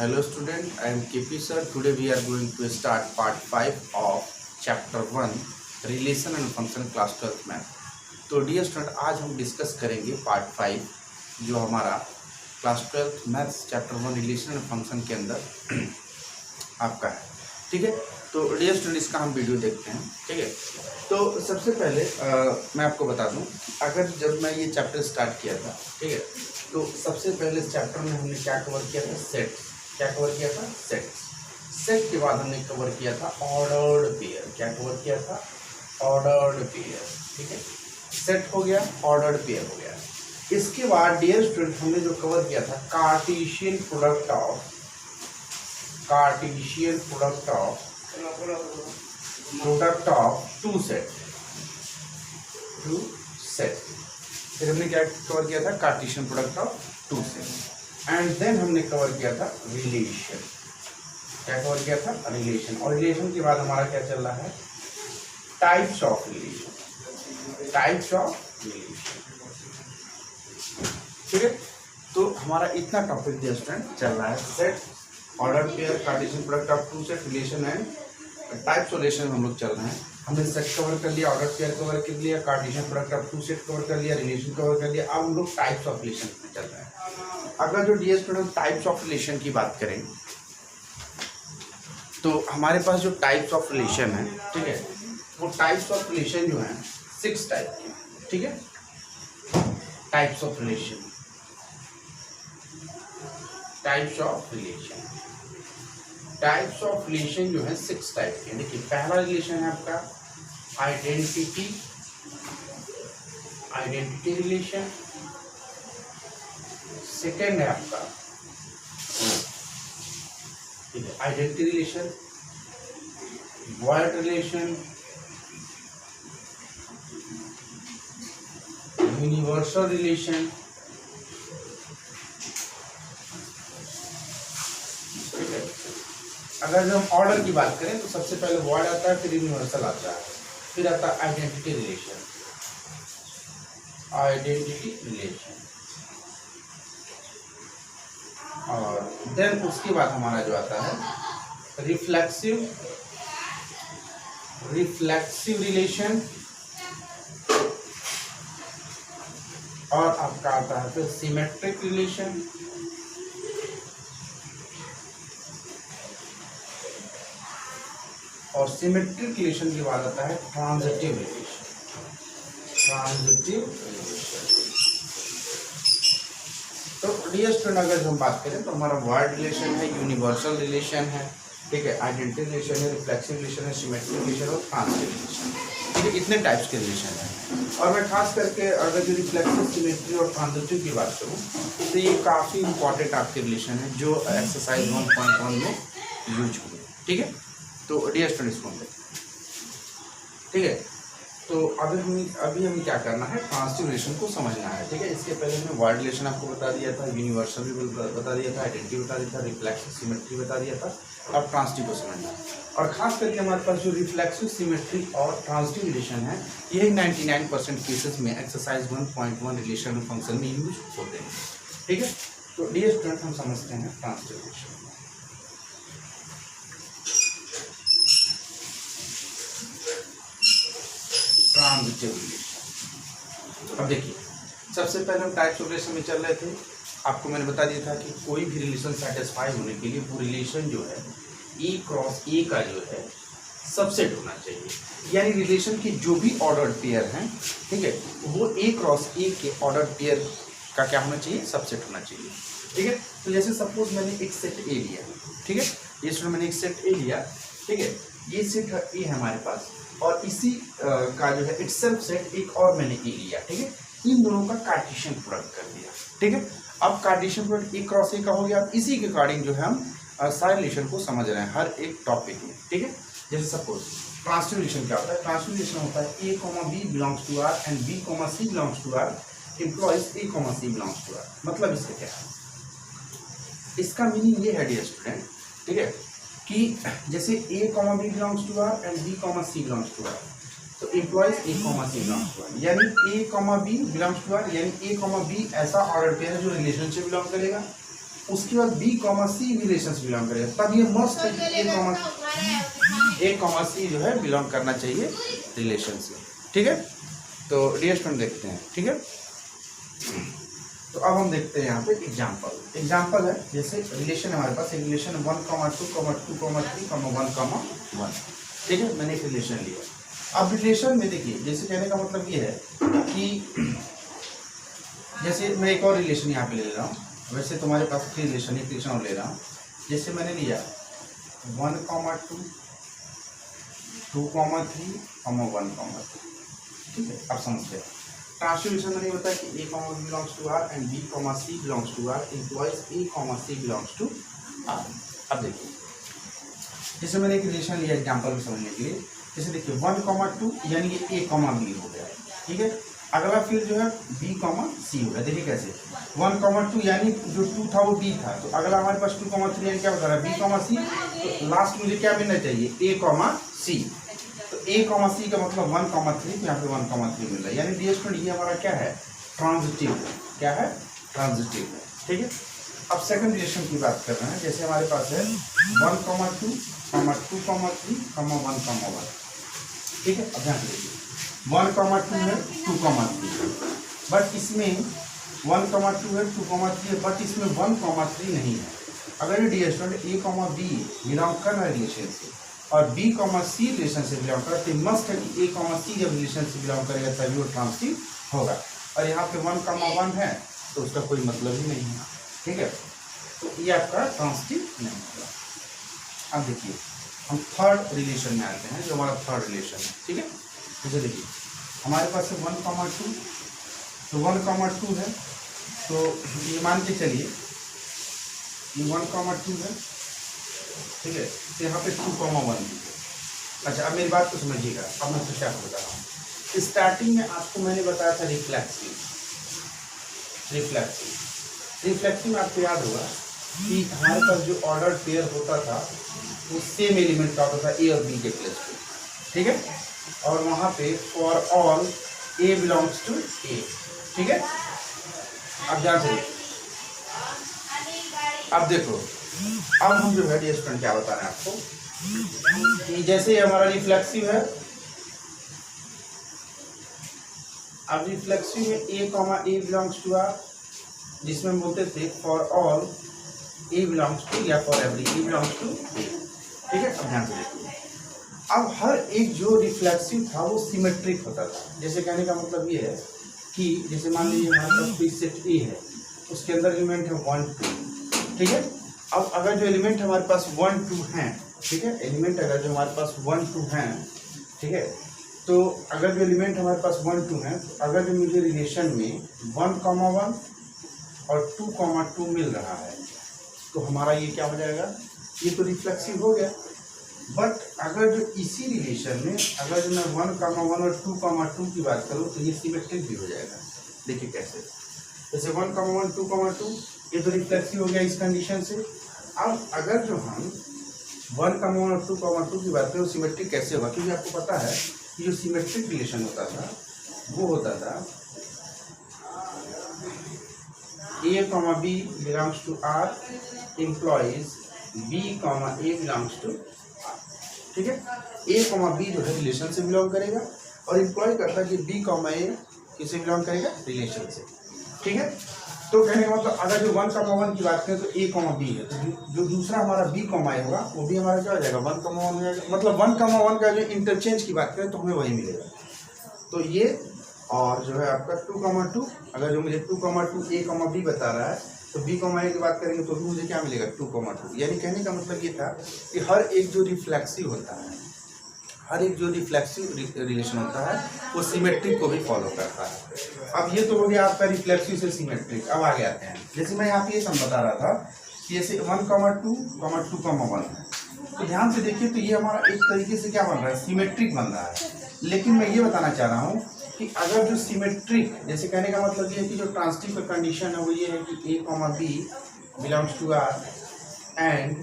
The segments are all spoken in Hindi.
Hello student, I am KP sir. Today we are going to start part 5 of chapter 1 relation and function class 12th math. तो डियर स्टूडेंट आज हम डिस्कस करेंगे पार्ट 5 जो हमारा class 12th maths chapter 1 relation and function के अंदर आपका है। ठीक है, तो डियर स्टूडेंट इसका हम वीडियो देखते हैं। ठीक है, तो सबसे पहले मैं आपको बता दूं, अगर जब मैं ये चैप्टर स्टार्ट किया था, ठीक है, तो सबसे पहले इस चैप्टर में हमने क्या कवर किया था? सेट। क्या कवर किया था? सेट। सेट के बाद हमने कवर किया था ऑर्डर्ड पेयर। क्या कवर किया था? Ordered pair. ठीक है, सेट हो गया, ऑर्डर्ड पेयर हो गया। इसके बाद डियर स्टूडेंट हमने जो कवर किया था Cartesian product of two set. फिर हमने क्या कवर किया था? Cartesian product of two set. And then हमने कवर किया था रिलेशन। क्या कवर किया था? रिलेशन। और रिलेशन के बाद हमारा क्या चल रहा है? Types of relation. Types of relation. ठीक है, तो हमारा इतना टॉपिक दिया स्टूडेंट चल रहा है। Set, order pair, Cartesian product of two set, relation and types of relation हम लोग चल रहे हैं। हमने सेट कवर कर लिया, ऑर्डर पेयर कवर कर लिया, Cartesian product of two set cover कर लिया, रिलेशन कवर कर लिया। अब हम लोग टाइप्स ऑफ रिलेशन में चल रहे हैं। अगर जो dear student types of relation की बात करें तो हमारे पास जो टाइप्स ऑफ रिलेशन है, ठीक है, वो टाइप्स ऑफ रिलेशन जो है 6 टाइप के। ठीक है, types of relation, types of relation, types of relation जो है 6 टाइप के। देखिए, पहला रिलेशन है आपका आइडेंटिटी रिलेशन। सेकेंड है आपका identity relation, void relation, universal relation. ठीक है, अगर जब हम ऑर्डर की बात करें तो सबसे पहले वॉइड आता है, फिर यूनिवर्सल आता है, फिर आता है आइडेंटिटी रिलेशन। और देन उसके बाद हमारा जो आता है रिफ्लेक्सिव रिलेशन, और आपका आता है फिर सिमेट्रिक रिलेशन, और सिमेट्रिक रिलेशन के बाद आता है ट्रांजिटिव रिलेशन। तो डियर स्टूडेंट अगर हम बात करें तो हमारा वर्ड रिलेशन है, यूनिवर्सल रिलेशन है, ठीक है, आइडेंटिटी रिलेशन है, रिफ्लेक्सिव रिलेशन है, सिमेट्रिक रिलेशन और ट्रांजिटिव रिलेशन। ठीक है, इतने टाइप्स के रिलेशन हैं। और मैं खास करके अगर जो रिफ्लेक्सिव, सिमेट्री और ट्रांजिटिव की बात करूँ तो ये काफ़ी इंपॉर्टेंट आपके रिलेशन है जो एक्सरसाइज 1.1 में यूज हुए। ठीक है, तो डियर स्टूडेंट इसको देखें। ठीक है, तो अभी हमें क्या करना है? ट्रांजिटिव रिलेशन को समझना है। ठीक है, इसके पहले हमने वर्ड रिलेशन आपको बता दिया था, यूनिवर्सल भी बता दिया था, आइडेंटिटी बता दिया था, रिफ्लेक्सिव, सिमेट्री बता दिया था। अब ट्रांजिटिव को समझना है। और खास करके हमारे पास जो रिफ्लेक्सिव, सिमेट्री और ट्रांजिटिव रिलेशन है, यही 99% केसेस में एक्सरसाइज 1.1 रिलेशन फंक्शन में यूज होते हैं। ठीक है, तो डियर स्टूडेंट हम समझते हैं ट्रांजिटिव रिलेशन। ट्रांजिटिव रिलेशन, अब देखिए, सबसे पहले हम टाइप्स ऑफ रिलेशन में चल रहे थे। आपको मैंने बता दिया था कि कोई भी रिलेशन सेटिस्फाई होने के लिए वो रिलेशन जो है ए क्रॉस ए का जो है सबसेट होना चाहिए। यानी रिलेशन के जो भी ऑर्डर्ड पेयर हैं, ठीक है, वो ए क्रॉस ए के ऑर्डर्ड पेयर का क्या होना चाहिए? सबसेट होना चाहिए। ठीक है, तो जैसे सपोज मैंने एक सेट ए लिया, ठीक है, ये सुनो, मैंने एक सेट ए लिया, ठीक है, ये सेट ए है हमारे पास, और इसी का जो है इटसेल्फ सेट एक और मैंने ए लिया। ठीक है, इन दोनों का कार्टेशियन प्रोडक्ट कर दिया। ठीक है, अब कार्टेशियन प्रोडक्ट ए क्रॉस ए का हो गया। अब इसी के अकॉर्डिंग जो है हम सारे रिलेशन को समझ रहे हैं हर एक टॉपिक में। ठीक है, जैसे सपोज ट्रांजिटिव रिलेशन क्या होता है? ट्रांजिटिव रिलेशन होता है A comma B belongs to R and B comma C belongs to R implies A comma C belongs to R. मतलब इसका क्या है? इसका मीनिंग ये है डियर स्टूडेंट, ठीक है, कि जैसे A comma B belongs to R and B comma C belongs to R, तो implies A comma C belongs to R, यानी A comma B belongs to R, यानी ए कॉमा बी ऐसा ऑर्डर पेयर है जो रिलेशन से बिलोंग करेगा। उसके बाद बी कॉमा सी रिलेशन से बिलोंग करेगा, तब ये मस्ट है कि ए कॉमा सी जो है बिलोंग करना चाहिए रिलेशन से। ठीक है, तो डियर स्टूडेंट देखते हैं। ठीक है, तो अब हम देखते हैं यहाँ पे एग्जाम्पल है। जैसे रिलेशन है हमारे पास, एक रिलेशन 1, 2, 2, 3, 1, 1। ठीक है, मैंने एक रिलेशन लिया। अब रिलेशन में देखिए, जैसे कहने का मतलब ये है कि जैसे मैं एक और रिलेशन यहाँ पे ले रहा हूँ, वैसे तुम्हारे पास 3 रिलेशन, एक रिलेशन और ले रहा हूँ। जैसे मैंने लिया 1, 2, 2, 3, 1, 3। ठीक है, अब समझते हैं। ट्रांसलेशन में नहीं होता है कि A comma B belongs to R and B comma C belongs to R implies A comma C belongs to R. अब देखिए, जैसे मैंने एक रिलेशन लिया एग्जाम्पल में समझने के लिए। जैसे देखिए 1, 2 यानी कि ए कॉमा बी हो गया। ठीक है, अगला फिर जो है बी कॉमा सी हो गया। देखिए कैसे 1, 2 यानी जो 2 था वो बी था, तो अगला हमारे पास 2, 3 यानी क्या बता रहा है बी कॉमा सी। तो लास्ट मुझे क्या मिलना चाहिए ए कॉमा सी। तो ए कॉमा सी का मतलब 1, 3, तो यहाँ पे 1, 3 मिल रहा है। यानी डियर स्टूडेंट ये हमारा क्या है ट्रांजिटिव, क्या है ट्रांजिटिव है। ठीक है, अब सेकंड रिलेशन की बात कर रहे हैं। जैसे हमारे पास है 1, 2, 2, 3, 1, 1। ठीक है, अब ध्यान से देखिए 1, 2 है 2, 3, बट इसमें 1, 2 है 2, 3 है, बट इसमें 1, 3 नहीं है। अगर ये डियर स्टूडेंट ए कॉमा बी बिलोंग कर रहा है रिलेशन से और बी कॉमा सी रिलेशन से बिलोंग करते हैं, मस्ट है कि ए कॉमा सी जब रिलेशन से बिलोंग करेगा तभी वो ट्रांसटिव होगा। और यहाँ पे 1, 1 है तो उसका कोई मतलब ही नहीं है। ठीक है, तो ये आपका ट्रांसटिव नहीं होगा। अब देखिए हम थर्ड रिलेशन में आते हैं, जो हमारा थर्ड रिलेशन है। ठीक है, जैसे देखिए हमारे पास है 1, 2, तो 1, 2 है, तो ये मान के चलिए ये 1, 2 है। ठीक है, तो यहाँ पे 2, 1 भी है। अच्छा, अब मेरी बात को समझिएगा। अब मैं तो क्या बता रहा हूँ, स्टार्टिंग में आपको मैंने बताया था रिफ्लेक्सिव में आपको याद होगा कि हमारे पास जो ऑर्डर पेयर होता था वो सेम एलिमेंट का होता था ए और बी के प्लेस पे। ठीक है, और वहाँ पे for all A belongs to A. ठीक है, अब ध्यान से अब देखो, अब हम जो है डियर स्टूडेंट क्या बता रहे हैं आपको कि जैसे हमारा रिफ्लेक्सिव है, अब रिफ्लेक्सिव में A comma A belongs to R, जिसमें हम बोलते थे for all A belongs to या for every A belongs to A. ठीक है, अब ध्यान से देखिए, अब हर एक जो रिफ्लेक्सिव था वो सिमेट्रिक होता था। जैसे कहने का मतलब ये है कि जैसे मान लीजिए हमारे पास कोई सेट ए है, उसके अंदर एलिमेंट है 1, 2। ठीक है, अब अगर जो एलिमेंट हमारे पास 1, 2 हैं, ठीक है, एलिमेंट अगर जो हमारे पास 1, 2 हैं, ठीक है, तो अगर जो एलिमेंट हमारे पास 1, 2 हैं, तो अगर जो मुझे रिलेशन में 1, 1 और 2, 2 मिल रहा है, तो हमारा ये क्या हो जाएगा, ये तो रिफ्लेक्सिव हो गया। बट अगर जो इसी रिलेशन में अगर जो मैं 1, 1 और 2, 2 की बात करूँ तो ये सिमेट्रिक भी हो जाएगा। देखिए कैसे, जैसे 1, 1, 2, ये तो रिफ्लेक्सिव हो गया इस कंडीशन से। अब अगर जो हम 1, 1 और 2, की बात करें तो सिमेट्रिक कैसे होगा, क्योंकि आपको पता है कि जो सिमेट्रिक रिलेशन होता था वो होता था A comma B belongs to R implies B comma A belongs to R. ठीक है, ए कॉमा बी जो है रिलेशन से बिलोंग करेगा और इम्प्लॉय करता है कि बी कॉमा ए किसे बिलोंग करेगा, रिलेशन से। ठीक है, तो कहने का मतलब अगर जो 1, 1 की बात करें तो ए कॉमा बी है, तो जो दूसरा हमारा बी कॉमा ए होगा वो भी हमारा क्या हो जाएगा 1, 1 हो जाएगा। मतलब 1, 1 का जो इंटरचेंज की बात करें तो हमें वही मिलेगा। तो ये और जो है आपका 2, 2, अगर जो मुझे 2, 2 ए कॉमा बी बता रहा है तो बी कॉमा ए की बात करेंगे तो भी मुझे क्या मिलेगा 2, 2। यानी कहने का मतलब ये था कि हर एक जो रिफ्लेक्सिव होता है, हर एक जो रिफ्लेक्सिव रिलेशन होता है वो सिमेट्रिक को भी फॉलो करता है। अब ये तो हो गया आपका रिफ्लेक्सिव से सिमेट्रिक। अब आगे आते हैं, जैसे मैं यहाँ पे ये सब बता रहा था कि जैसे 1, 2, 2, 1 है, तो ध्यान से देखिए तो ये हमारा एक तरीके से क्या बन रहा है, सिमेट्रिक बन रहा है। लेकिन मैं ये बताना चाह रहा हूँ कि अगर जो सिमेट्रिक, जैसे कहने का मतलब ये है कि जो ट्रांजिटिव का कंडीशन है वो ये है कि A comma B belongs to R and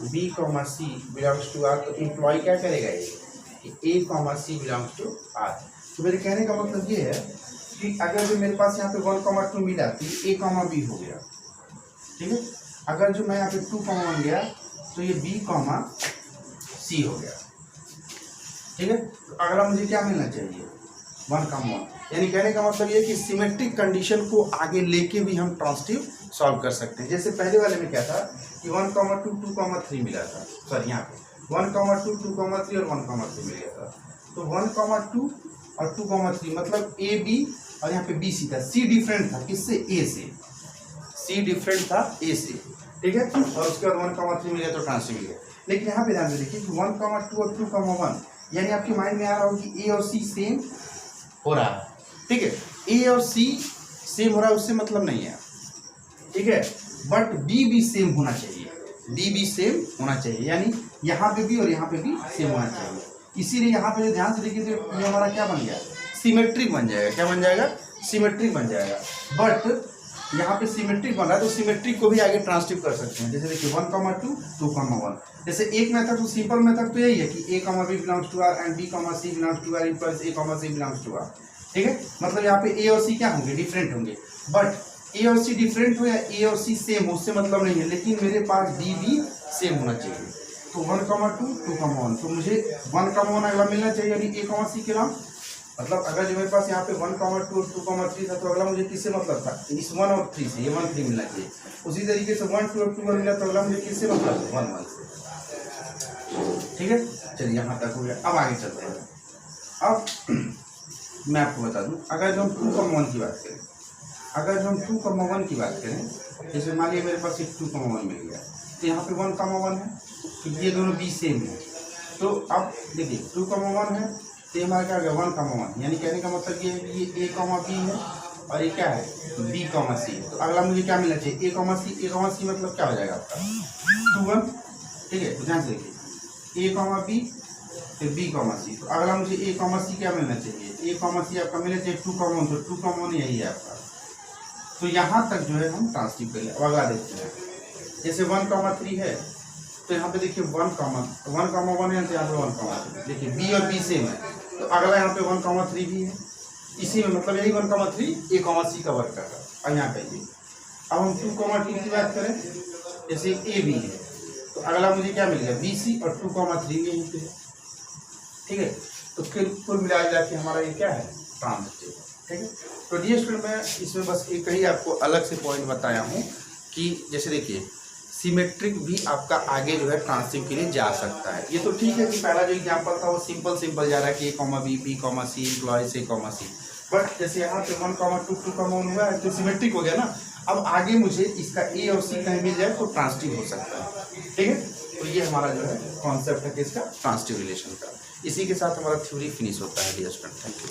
B comma C belongs to R, तो इम्प्लॉय क्या करेगा ये कि A comma C belongs to R. तो मेरे कहने का मतलब ये है कि अगर जो मेरे पास यहाँ पे 1, 2 मिला तो ए कॉमा बी हो गया। ठीक है, अगर जो मैं यहाँ पे 2 कॉमा 1 गया तो ये B कॉमा C हो गया, ठीक है। तो अगला मुझे क्या मिलना चाहिए, 1 कॉमा 1। यानी कहने का मतलब ये कि सिमेट्रिक कंडीशन को आगे लेके भी हम ट्रांजिटिव सॉल्व कर सकते हैं। जैसे पहले वाले में क्या था कि 1 कॉमा 2 2 कॉमा 3 मिला था, सॉरी यहाँ पे 1 कॉमा 2 2 कॉमा 3 और 1 कॉमा 3 मिल गया था। तो 1 कॉमा 2 और 2 कॉमा 3 मतलब ए बी और यहाँ पे बी सी था। सी डिफरेंट था किससे, ए से, सी डिफरेंट था ए से, ठीक है। और उसके बाद 1 कॉमा 3 मिल गया तो ट्रांजिटिव मिल गया। लेकिन यहाँ पे ध्यान से देखिए कि 1 कॉमा 2 और 2 कॉमा 1 यानी आपके माइंड में आ रहा हो कि ए और सी सेम हो रहा है, ठीक है। ए और सी सेम हो रहा है उससे मतलब नहीं है, ठीक है, बट बी भी सेम होना चाहिए, बी भी सेम होना चाहिए, यानी यहाँ पे भी और यहाँ पे भी सेम होना चाहिए। इसीलिए यहाँ पे ध्यान से देखिए तो ये हमारा क्या बन गया, सिमेट्रिक बन जाएगा। क्या बन जाएगा, सिमेट्रिक बन जाएगा। बट यहाँ पे सिमेट्रिक बन रहा है तो सिमेट्रिक को भी आगे ट्रांसटिव कर सकते हैं। जैसे देखिए 1 कॉमा 2 2 कॉमा 1। जैसे एक मेथड तो सिंपल मेथड तो यही है कि A comma B belongs to R and B comma C belongs to R equals A comma C belongs to R, ठीक है। मतलब यहाँ पे ए और सी क्या होंगे, डिफरेंट होंगे। बट ए और सी डिफरेंट हो या ए और सी सेम हो उससे मतलब नहीं है, लेकिन मेरे पास डी भी सेम होना चाहिए। तो 1 कॉमा 2 2 कॉमा 1 तो मुझे 1 कॉमा 1 अगला मिलना चाहिए, यानी ए कॉमा सी के नाम। मतलब अगर जो मेरे पास यहाँ पे 1 कॉमा 2 2 कॉमा 3 था तो अगला मुझे किससे मतलब था, इस 1 और 3 से, ये 1 3 मिलना चाहिए। उसी तरीके से 1 2 और 2 मिला तो अगला मुझे किससे मतलब है, 1 1 से, ठीक है। चलिए यहाँ तक हो गया। अब आगे चलते हैं। अब मैं आपको बता दूं, अगर जो हम 2 कॉमा 1 की बात करें, अगर जो हम 2 कॉमा 1 की बात करें, जैसे मान लिया मेरे पास एक 2 कॉमा 1 मिल गया तो यहाँ पे 1 कॉमा 1 है, तो ये दोनों बी सेम है। तो अब देखिए 2 कॉमा 1 है तो हमारा क्या हो गया 1 कॉमा 1, यानी कहने का मतलब ये है कि ये ए कॉमा बी है और ये क्या है बी कॉमा सी। तो अगला मुझे क्या मिलना चाहिए, ए कॉमा सी। ए कॉमा सी मतलब क्या हो जाएगा आपका 2 1, ठीक है। तो ध्यान से देखिए ए कॉमा बी फिर बी कॉमा सी। तो अगला मुझे ए कॉमा सी क्या मिलना चाहिए, ए कॉमा सी आपका मिलना चाहिए 2 कॉमा 1। तो 2 कॉमा 1 यही है आपका। तो यहाँ तक जो है हम ट्रांसटिव करेंगे। अब अगला देखते हैं, जैसे 1 कॉमा 3 है तो यहाँ पे देखिए 1 कॉमा 1 है तो यहाँ पे 1 कॉमा 3। देखिए बी और बी सेम है तो अगला यहाँ पे 1 कॉमा 3 भी है। इसी में मतलब यही 1 कॉमा 3 ए कॉमा सी का वर्क कर रहा है। अब यहाँ पे ये अब हम 2 कॉमा 2 की बात करें, जैसे ए बी है तो अगला मुझे क्या मिल गया बी सी और 2 कॉमा 3 यहीं पे है, ठीक है। तो कुल मिला के हमारा ये क्या है ट्रांजिटिव, ठीक है। तो डियर स्टूडेंट मैं इसमें बस एक ही आपको अलग से पॉइंट बताया हूँ कि जैसे देखिए सिमेट्रिक भी आपका आगे जो है ट्रांजिटिव के लिए जा सकता है। ये तो ठीक है कि पहला जो एग्जांपल था वो सिंपल जा रहा है कि A comma B B comma C implies A comma C. But जैसे यहाँ पे 1 कॉमा 2 2 कॉमा 1 हुआ है तो सिमेट्रिक हो गया ना। अब आगे मुझे इसका ए और सी कहीं मिल जाए तो ट्रांजिटिव हो सकता है, ठीक है। तो ये हमारा जो है कॉन्सेप्ट है कि इसका ट्रांजिटिव रिलेशन का। इसी के साथ हमारा थ्योरी फिनिश होता है डियर स्टूडेंट। Thank you.